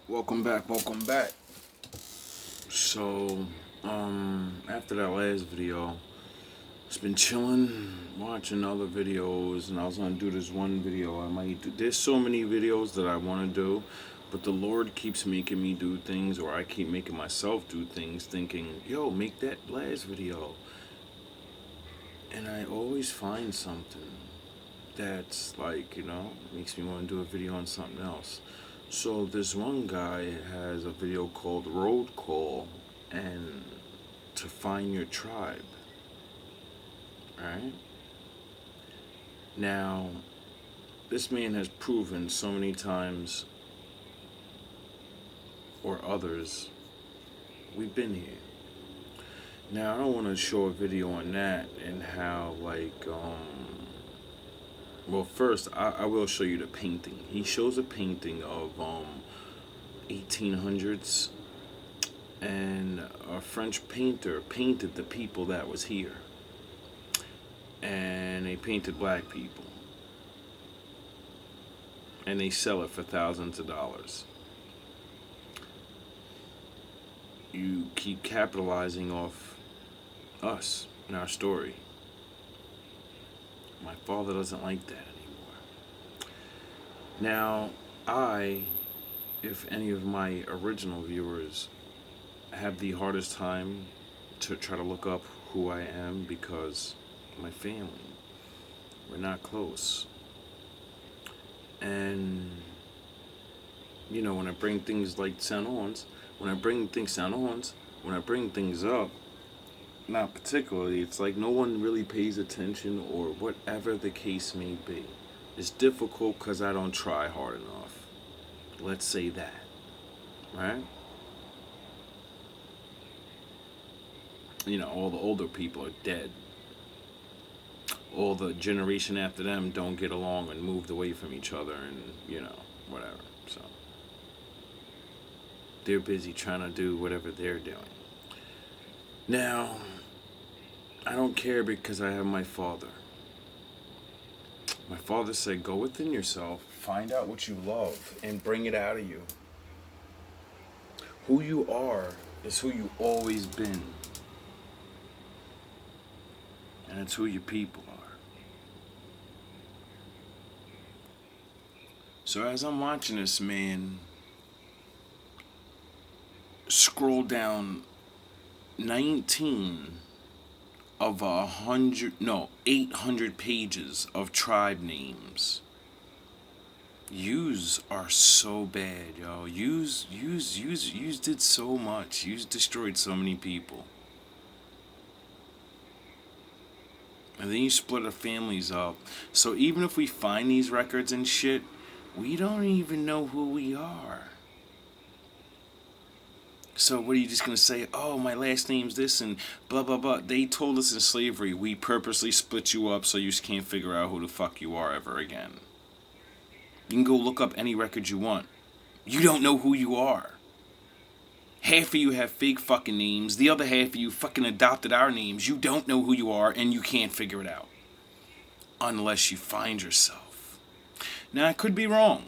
Welcome back, welcome back. So, after that last video, just been chilling, watching other videos, and I was gonna do this one video. I might do. There's so many videos that I want to do, but the Lord keeps making me do things, or I keep making myself do things, thinking, "Yo, make that last video," and I always find something that's like, makes me want to do a video on something else. So this one guy has a video called Road Call and to find your tribe. Right? Now, this man has proven so many times or others, we've been here. Now, I don't want to show a video on that and how, well, first, I will show you the painting. He shows a painting of 1800s, and a French painter painted the people that was here. And they painted black people. And they sell it for thousands of dollars. You keep capitalizing off us and our story. My father doesn't like that anymore. Now, if any of my original viewers have the hardest time to try to look up who I am because my family, we're not close. And, when I bring things like when I bring things up, not particularly, it's like no one really pays attention or whatever the case may be. It's difficult because I don't try hard enough. Let's say that. Right? All the older people are dead. All the generation after them don't get along and moved away from each other and, whatever. So they're busy trying to do whatever they're doing. Now, I don't care because I have my father. My father said, go within yourself, find out what you love, and bring it out of you. Who you are is who you always been. And it's who your people are. So as I'm watching this man scroll down 19 of 800 pages of tribe names. Yous are so bad, yo. Yous did so much. Yous destroyed so many people. And then you split our families up. So even if we find these records and shit, we don't even know who we are. So what are you just going to say, oh, my last name's this and blah, blah, blah. They told us in slavery, we purposely split you up so you can't figure out who the fuck you are ever again. You can go look up any record you want. You don't know who you are. Half of you have fake fucking names. The other half of you fucking adopted our names. You don't know who you are and you can't figure it out. Unless you find yourself. Now, I could be wrong.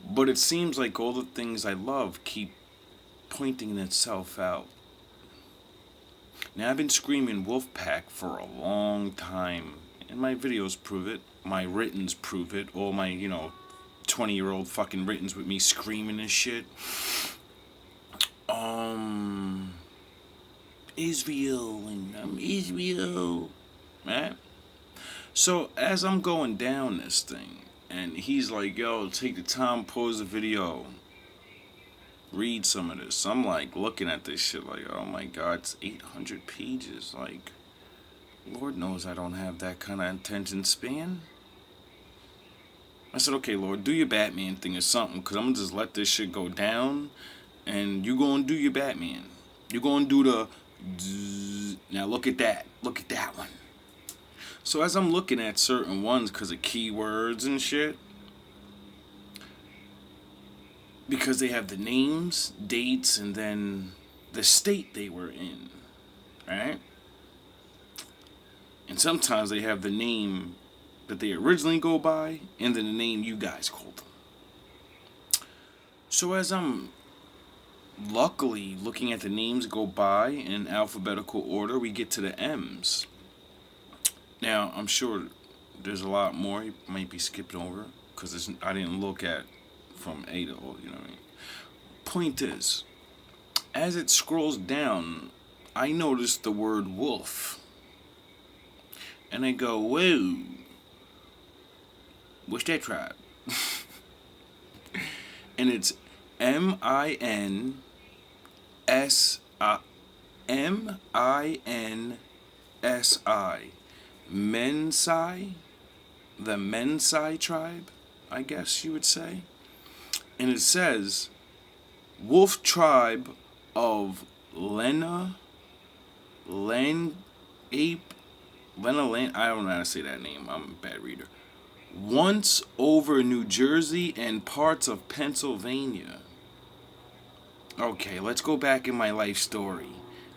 But it seems like all the things I love keep pointing itself out. Now, I've been screaming Wolfpack for a long time. And my videos prove it. My writtens prove it. All my, 20-year-old fucking writtens with me screaming and shit. Israel, and I'm Israel. Right? So, as I'm going down this thing, and he's like, yo, take the time, pause the video, read some of this. I'm like looking at this shit like, oh my god, it's 800 pages. Like, Lord knows I don't have that kind of attention span. I said, okay, Lord, do your Batman thing or something, because I'm going to just let this shit go down, and you go and do your Batman. You're going to do the... Now look at that. Look at that one. So as I'm looking at certain ones because of keywords and shit, because they have the names, dates, and then the state they were in, right? And sometimes they have the name that they originally go by and then the name you guys called them. So as I'm luckily looking at the names go by in alphabetical order, we get to the M's. Now, I'm sure there's a lot more you might be skipping over because I didn't look at from A to O, you know what I mean? Point is, as it scrolls down, I noticed the word wolf. And I go, whoa, what's that tribe? And it's M-I-N-S-I. M-I-N-S-I. Mensai? The Mensai tribe, I guess you would say. And it says, Wolf tribe of Len Ape, Lena Lane, I don't know how to say that name, I'm a bad reader. Once over New Jersey and parts of Pennsylvania. Okay, let's go back in my life story.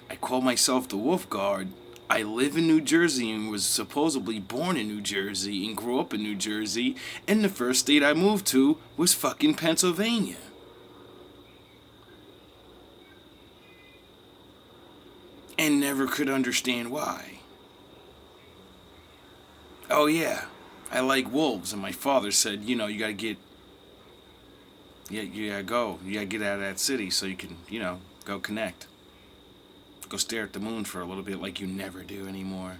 I call myself the Wolf Guard. I live in New Jersey and was supposedly born in New Jersey and grew up in New Jersey, and the first state I moved to was fucking Pennsylvania. And never could understand why. Oh yeah, I like wolves, and my father said, you gotta get, yeah, you gotta get out of that city so you can, go connect. Go stare at the moon for a little bit like you never do anymore.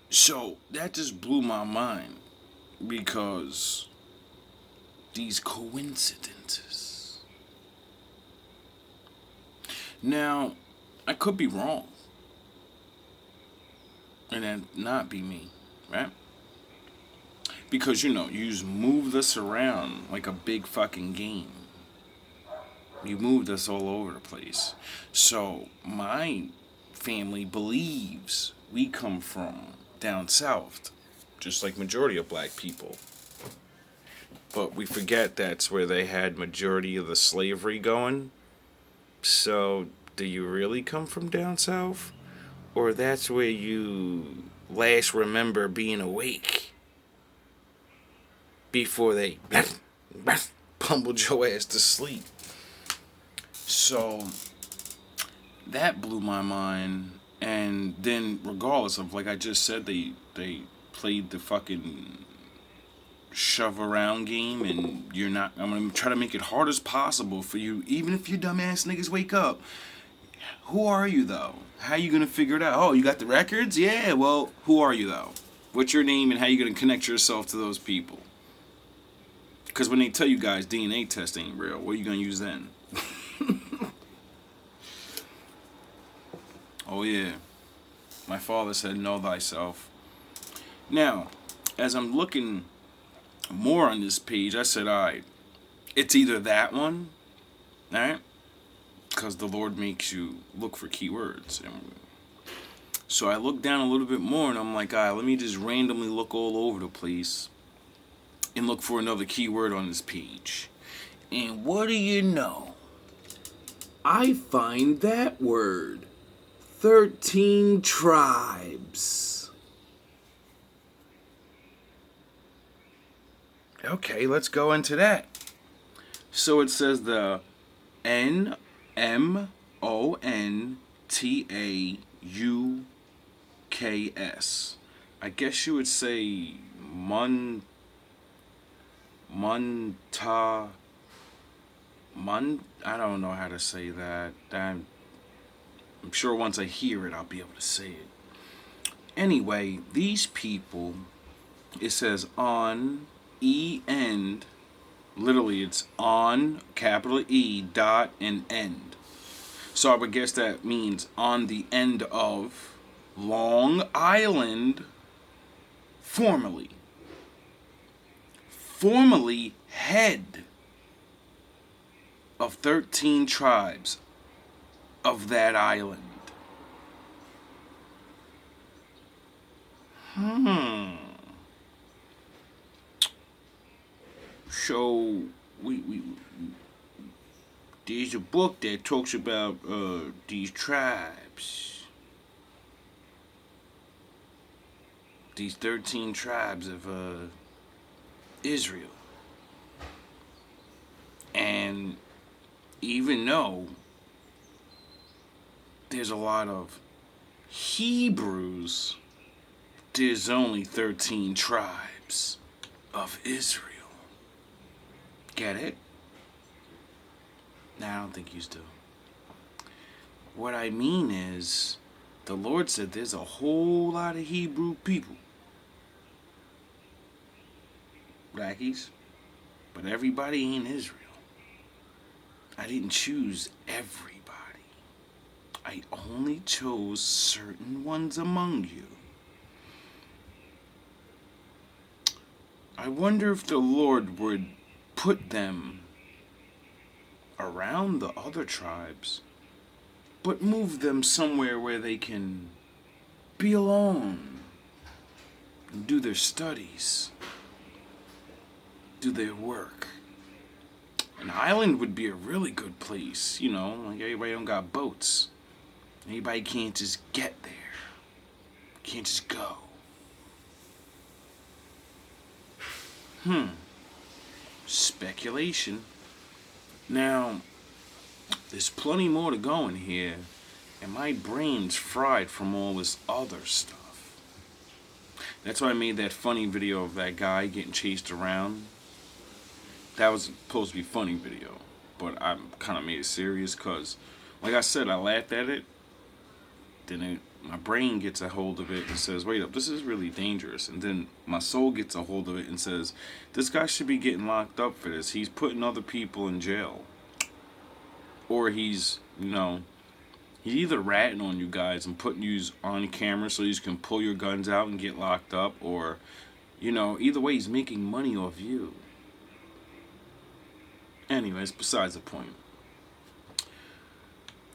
So that just blew my mind because these coincidences. Now, I could be wrong. And that not be me, right? Because you just move this around like a big fucking game. You moved us all over the place. So my family believes we come from down south, just like majority of black people. But we forget that's where they had majority of the slavery going. So do you really come from down south? Or that's where you last remember being awake before they pummeled your ass to sleep. So that blew my mind. And then, regardless of, like I just said, they played the fucking shove around game, and I'm gonna try to make it hard as possible for you, even if you dumbass niggas wake up. Who are you though? How you gonna figure it out? Oh, you got the records? Yeah, well, who are you though? What's your name and how you gonna connect yourself to those people? Because when they tell you guys DNA test ain't real, what are you gonna use then? Oh yeah. My father said, know thyself. Now, as I'm looking more on this page, I said, alright, it's either that one, alright? Because the Lord makes you look for keywords. So I look down a little bit more and I'm like, alright, let me just randomly look all over the place and look for another keyword on this page. And what do you know? I find that word. 13 tribes. Okay, let's go into that. So it says the NMONTAUKS. I guess you would say I don't know how to say that. I'm sure once I hear it, I'll be able to say it. Anyway, these people, it says on, E, end. Literally, it's on, capital E, dot, and end. So I would guess that means on the end of Long Island, formerly. Formerly head of 13 tribes of that island. So we there's a book that talks about these tribes, these 13 tribes of Israel. And even though there's a lot of Hebrews, there's only 13 tribes of Israel. Get it? Nah, I don't think you do. What I mean is, the Lord said there's a whole lot of Hebrew people. Blackies. But everybody ain't Israel. I didn't choose everybody. I only chose certain ones among you. I wonder if the Lord would put them around the other tribes, but move them somewhere where they can be alone and do their studies, do their work. An island would be a really good place, you know, like everybody don't got boats. Anybody can't just get there, can't just go. Speculation. Now, there's plenty more to go in here, and my brain's fried from all this other stuff. That's why I made that funny video of that guy getting chased around. That was supposed to be a funny video, but I kind of made it serious because, like I said, I laughed at it. Then my brain gets a hold of it and says, wait up, this is really dangerous. And then my soul gets a hold of it and says, this guy should be getting locked up for this. He's putting other people in jail. Or he's, you know, he's either ratting on you guys and putting you on camera so you can pull your guns out and get locked up. Or, you know, either way, he's making money off you. Anyways, besides the point.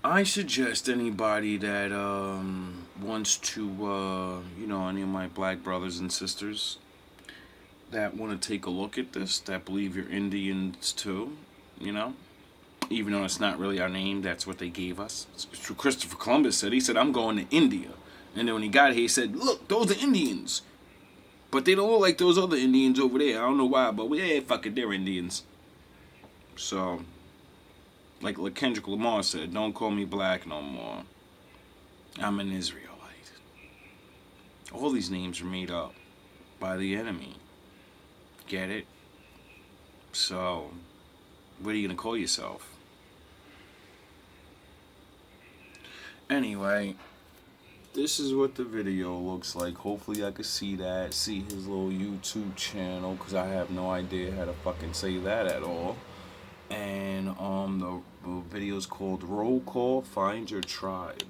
I suggest anybody that wants to, you know, any of my black brothers and sisters that want to take a look at this, that believe you're Indians too, you know, even though it's not really our name, that's what they gave us. It's what Christopher Columbus said. He said, I'm going to India. And then when he got here, he said, look, those are Indians. But they don't look like those other Indians over there. I don't know why, but yeah, fuck it, they're Indians. So, like Kendrick Lamar said, don't call me black no more. I'm an Israelite. All these names are made up by the enemy. Get it? So, what are you going to call yourself? Anyway, this is what the video looks like. Hopefully I can see that, see his little YouTube channel, because I have no idea how to fucking say that at all. And the video's called Roll Call, Find Your Tribe.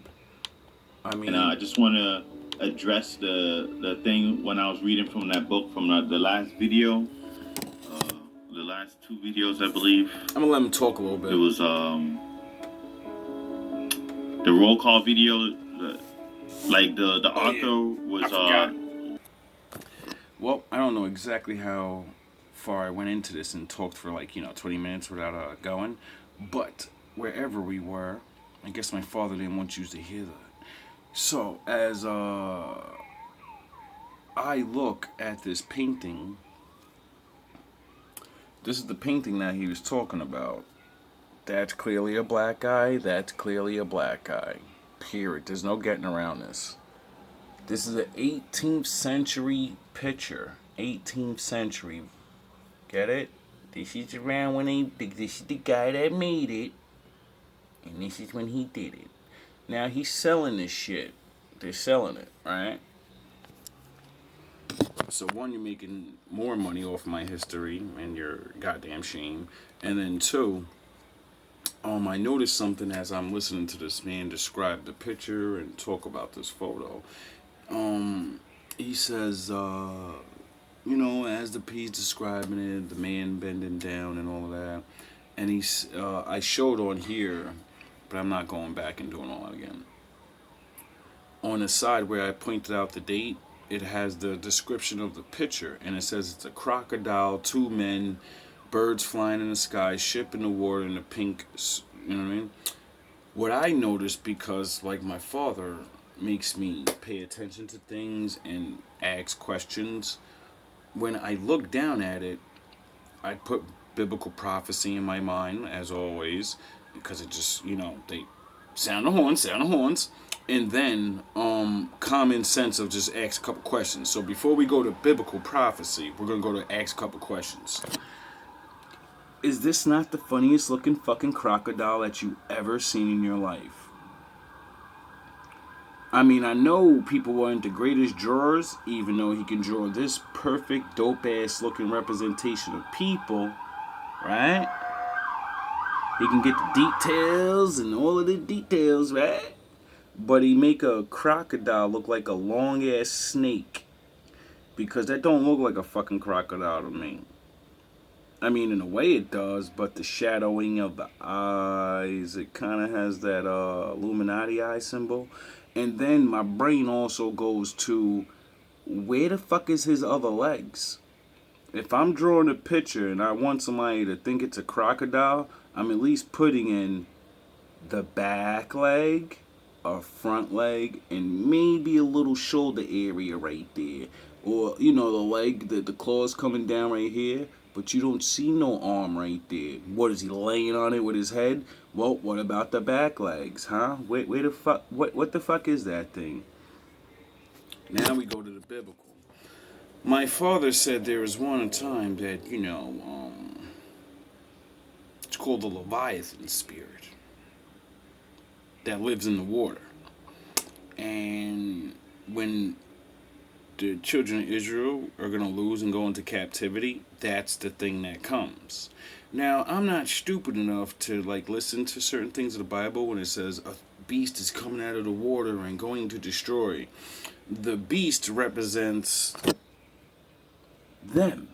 I mean, and I just want to address the thing when I was reading from that book from the last video, the last two videos, I believe. I'm gonna let him talk a little bit. It was the roll call video, like the author was. Well, I don't know exactly how far I went into this and talked for 20 minutes without going, but wherever we were, I guess my father didn't want you to hear that. So as I look at this painting, this is the painting that he was talking about. That's clearly a black guy. That's clearly a black guy. Period. There's no getting around this. This is an 18th century picture. 18th century. Get it? This is around when this is the guy that made it. And this is when he did it. Now he's selling this shit. They're selling it, right? So one, you're making more money off my history and your goddamn shame. And then two, I noticed something as I'm listening to this man describe the picture and talk about this photo. He says, as the piece describing it, the man bending down and all of that. And I showed on here, but I'm not going back and doing all that again. On the side where I pointed out the date, it has the description of the picture, and it says it's a crocodile, two men, birds flying in the sky, ship in the water, and a pink, you know what I mean? What I noticed, because like my father makes me pay attention to things and ask questions, when I look down at it, I put biblical prophecy in my mind, as always, because it just, they sound the horns, and then common sense of just ask a couple questions. So before we go to biblical prophecy, we're gonna go to ask a couple questions. Is this not the funniest looking fucking crocodile that you ever seen in your life? I mean, I know people were into greatest drawers, even though he can draw this perfect, dope-ass looking representation of people, right? He can get the details and all of the details, right? But he make a crocodile look like a long-ass snake. Because that don't look like a fucking crocodile to me. I mean, in a way it does, but the shadowing of the eyes, it kind of has that Illuminati eye symbol. And then my brain also goes to, where the fuck is his other legs? If I'm drawing a picture and I want somebody to think it's a crocodile, I'm at least putting in the back leg, a front leg, and maybe a little shoulder area right there. Or, the leg, the claws coming down right here. But you don't see no arm right there. What, is he laying on it with his head? Well, what about the back legs, huh? Where the fuck, what the fuck is that thing? Now we go to the biblical. My father said there was one time that, it's called the Leviathan spirit that lives in the water. And when the children of Israel are going to lose and go into captivity, that's the thing that comes. Now, I'm not stupid enough to listen to certain things of the Bible when it says a beast is coming out of the water and going to destroy. The beast represents them.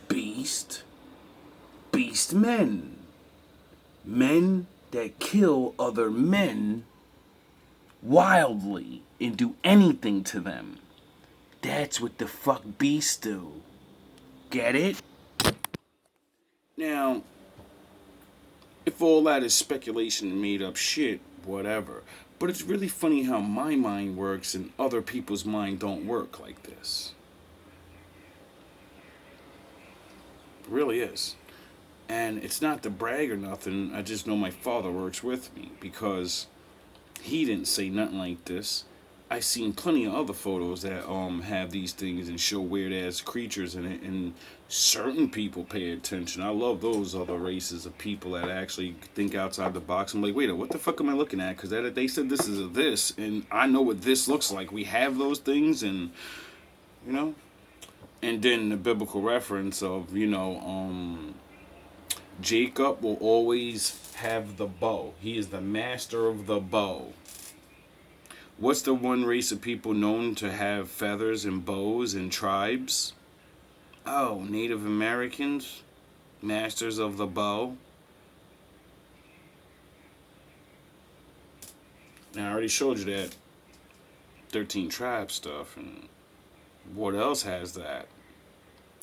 Beast men. Men that kill other men wildly and do anything to them. That's what the fuck beasts do. Get it? Now, if all that is speculation and made up shit, whatever. But it's really funny how my mind works and other people's mind don't work like this. It really is. And it's not to brag or nothing, I just know my father works with me because he didn't say nothing like this. I seen plenty of other photos that have these things and show weird ass creatures in it, and certain people pay attention. I love those other races of people that actually think outside the box. I'm like, wait, what the fuck am I looking at? Because they said this is a this, and I know what this looks like. We have those things, and and then the biblical reference of Jacob will always have the bow. He is the master of the bow. What's the one race of people known to have feathers and bows and tribes? Oh, Native Americans, masters of the bow. Now, I already showed you that 13 tribe stuff, and what else has that?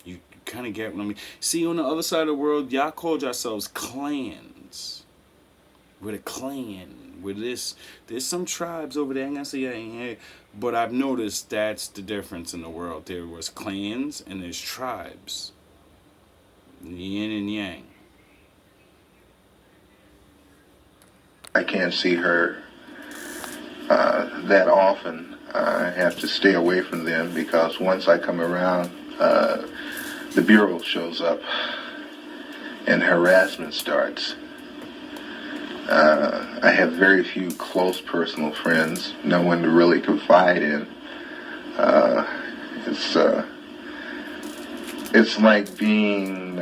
You kind of get what I mean. See, on the other side of the world, y'all called yourselves clans. We're a clan. With this, there's some tribes over there. I ain't gonna say I ain't here, but I've noticed that's the difference in the world. There was clans and there's tribes. Yin and yang. I can't see her that often. I have to stay away from them because once I come around, the Bureau shows up and harassment starts. I have very few close personal friends, no one to really confide in. It's like being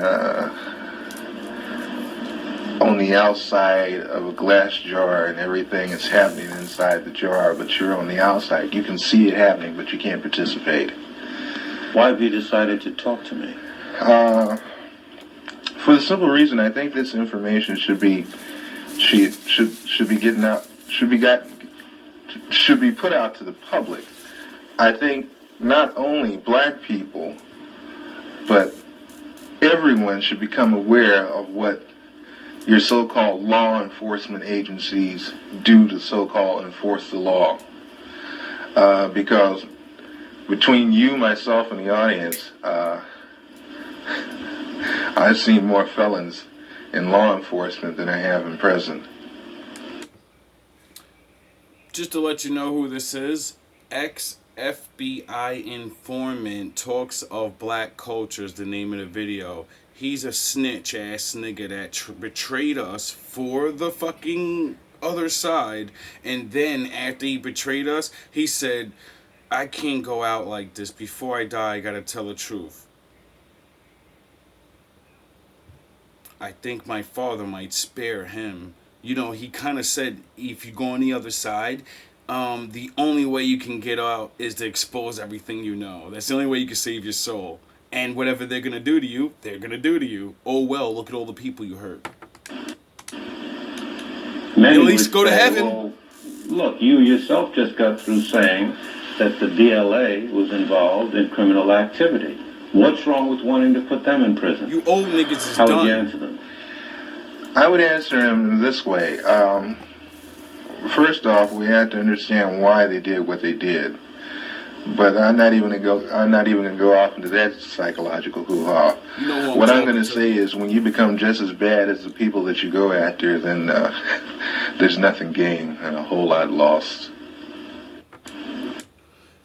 on the outside of a glass jar and everything is happening inside the jar, but you're on the outside. You can see it happening, but you can't participate. Why have you decided to talk to me? For the simple reason, I think this information should be getting out, should be put out to the public. I think not only black people, but everyone should become aware of what your so-called law enforcement agencies do to so-called enforce the law. Because between you, myself, and the audience, I've seen more felons in law enforcement than I have in prison. Just to let you know who this is, ex-FBI informant talks of black culture is the name of the video. He's a snitch ass nigga that betrayed us for the fucking other side, and then after he betrayed us, he said, I can't go out like this. Before I die, I gotta tell the truth. I think my father might spare him. You know, he kind of said, if you go on the other side, the only way you can get out is to expose everything you know. That's the only way you can save your soul. And whatever they're going to do to you, they're going to do to you. Oh, well, look at all the people you hurt. Many at least go to heaven. Well, look, you yourself just got through saying that the DLA was involved in criminal activity. What's wrong with wanting to put them in prison? You old niggas is How done. would you answer them? I would answer him this way. First off, we have to understand why they did what they did. But I'm not even gonna go off into that psychological hoo-ha. You know what I'm gonna say is, when you become just as bad as the people that you go after, then there's nothing gained and a whole lot lost.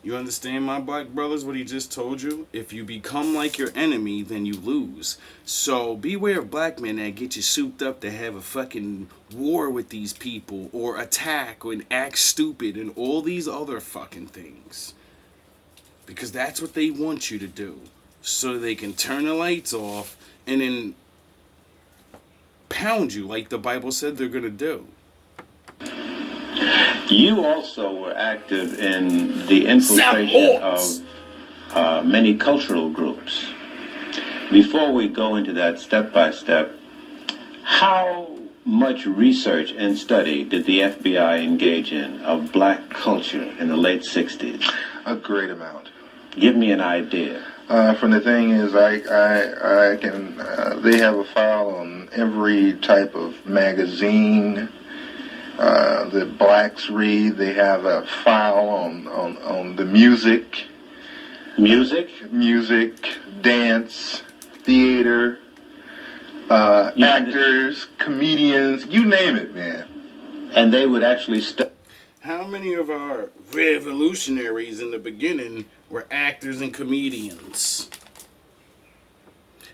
You understand, my black brothers, what he just told you? If you become like your enemy, then you lose. So beware of black men that get you souped up to have a fucking war with these people, or attack, or act stupid, and all these other fucking things. Because that's what they want you to do. So they can turn the lights off and then pound you like the Bible said they're gonna do. You also were active in the infiltration of many cultural groups. Before we go into that step by step, how much research and study did the FBI engage in of black culture in the late 60s? A great amount. Give me an idea. From the thing is, I can. They have a file on every type of magazine that blacks read. They have a file on the music, dance, theater, actors, comedians, you name it, man. And they would actually How many of our revolutionaries in the beginning were actors and comedians?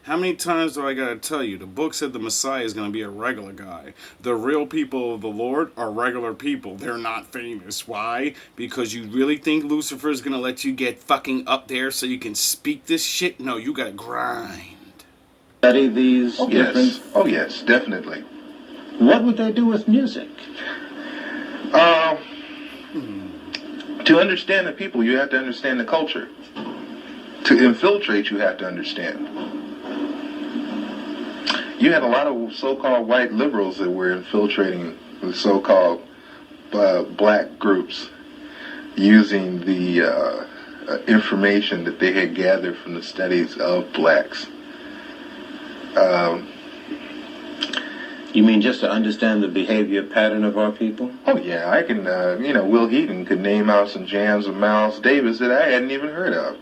How many times do I gotta tell you? The book said the Messiah is gonna be a regular guy. The real people of the Lord are regular people. They're not famous. Why? Because you really think Lucifer is gonna let you get fucking up there so you can speak this shit? No, you gotta grind. Study these different... Yes. Oh, yes, definitely. What would they do with music? To understand the people, you have to understand the culture. To infiltrate, you have to understand. You had a lot of so-called white liberals that were infiltrating the so-called black groups, using the information that they had gathered from the studies of blacks. You mean just to understand the behavior pattern of our people? Oh yeah, I can, Will Heaton could name out some jams of Miles Davis that I hadn't even heard of.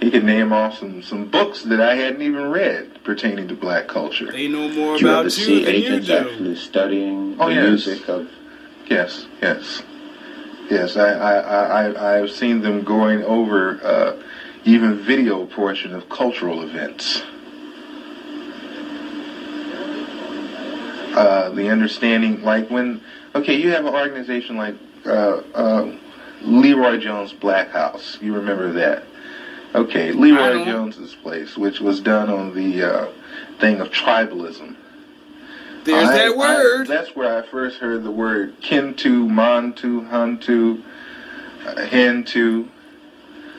He could name off some books that I hadn't even read pertaining to black culture. They know more Did you ever about see you than you agents do. actually studying the yes. music of... Yes. I've seen them going over even video portion of cultural events. The understanding, like when, you have an organization like Leroy Jones' Black House. You remember that? Okay, Leroy Jones's place, which was done on the thing of tribalism. There's that word. That's where I first heard the word Kintu, Mantu, Hantu, Hentu.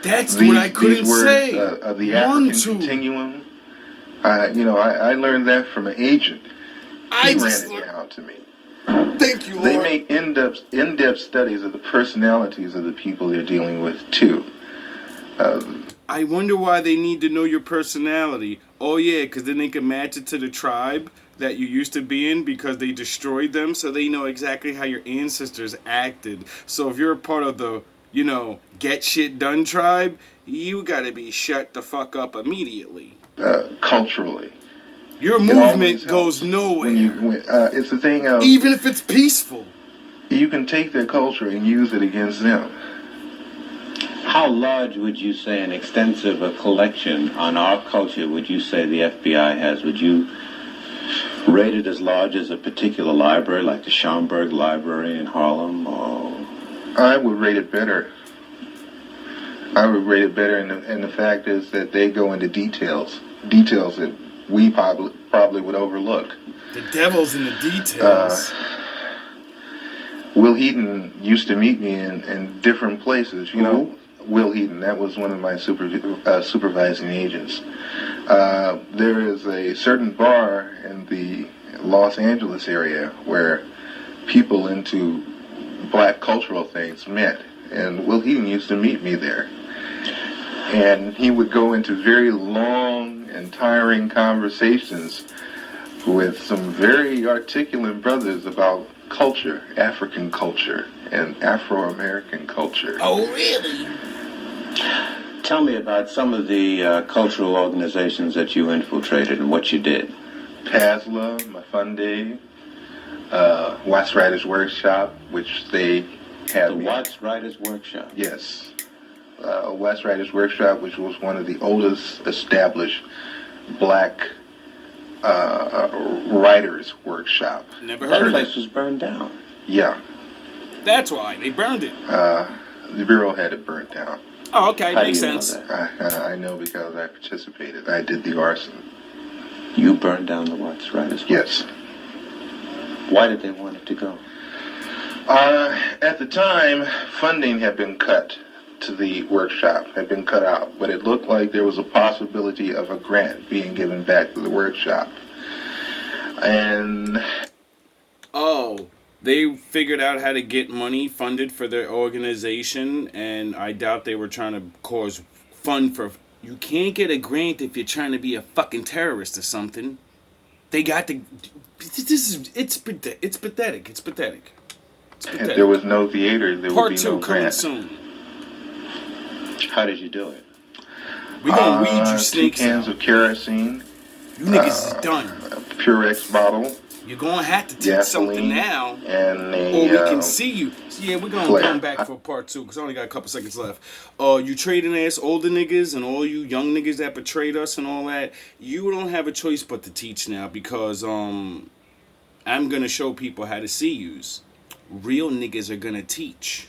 That's what I couldn't say. Of the African continuum. I learned that from an agent. He ran it down to me. Thank you, Lord. They make in-depth studies of the personalities of the people they're dealing with, too. I wonder why they need to know your personality. Oh, yeah, because then they can match it to the tribe that you used to be in because they destroyed them, so they know exactly how your ancestors acted. So if you're a part of the, get shit done tribe, you gotta be shut the fuck up immediately. Culturally. Your It always movement goes helps nowhere. it's the thing of, Even if it's peaceful. you can take their culture and use it against them. How large would you say an extensive collection on our culture would you say the FBI has? Would you rate it as large as a particular library, like the Schomburg Library in Harlem? Or I would rate it better. I would rate it better, and the fact is that they go into details that we probably would overlook. The devil's in the details. Will Heaton used to meet me in different places. You know, Will Heaton, that was one of my supervising agents. There is a certain bar in the Los Angeles area where people into black cultural things met, and Will Heaton used to meet me there. And he would go into very long and tiring conversations with some very articulate brothers about culture, African culture, and Afro-American culture. Oh, really? tell me about some of the cultural organizations that you infiltrated and what you did. PASLA, Mafunde, Watts Writers Workshop, which they had. The Watts Writers Workshop? Yes. Watts Writers Workshop, which was one of the oldest established black writers workshop. Never heard of That it. place was burned down. Yeah. That's why they burned it. The Bureau had it burnt down. Oh, okay, How makes do you know sense. that? I know because I participated. I did the arson. You burned down the Watts Writers Workshop? Yes. Why did they want it to go? At the time, funding had been cut to the workshop, had been cut out, but it looked like there was a possibility of a grant being given back to the workshop. And Oh, they figured out how to get money funded for their organization, and I doubt they were trying to cause fun for... You can't get a grant if you're trying to be a fucking terrorist or something. They got to... It's pathetic. It's pathetic. if there was no theater, there Part would be 2 no coming grant. Soon. How did you do it? We gonna weed you 2 snakes cans out. of kerosene, You niggas is done. a Purex bottle, You're gonna have to teach something gasoline, now, and or we a can see you. So yeah, we're gonna flare. come back for part 2 because I only got a couple seconds left. You trading ass older niggas and all you young niggas that betrayed us and all that. You don't have a choice but to teach now because I'm gonna show people how to see yous. Real niggas are gonna teach.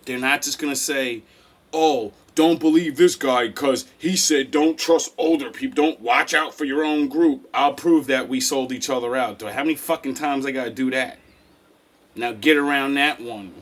They're not just gonna say, "Oh, don't believe this guy because he said don't trust older people. Don't watch out for your own group." I'll prove that we sold each other out. How many fucking times I gotta do that? Now get around that one.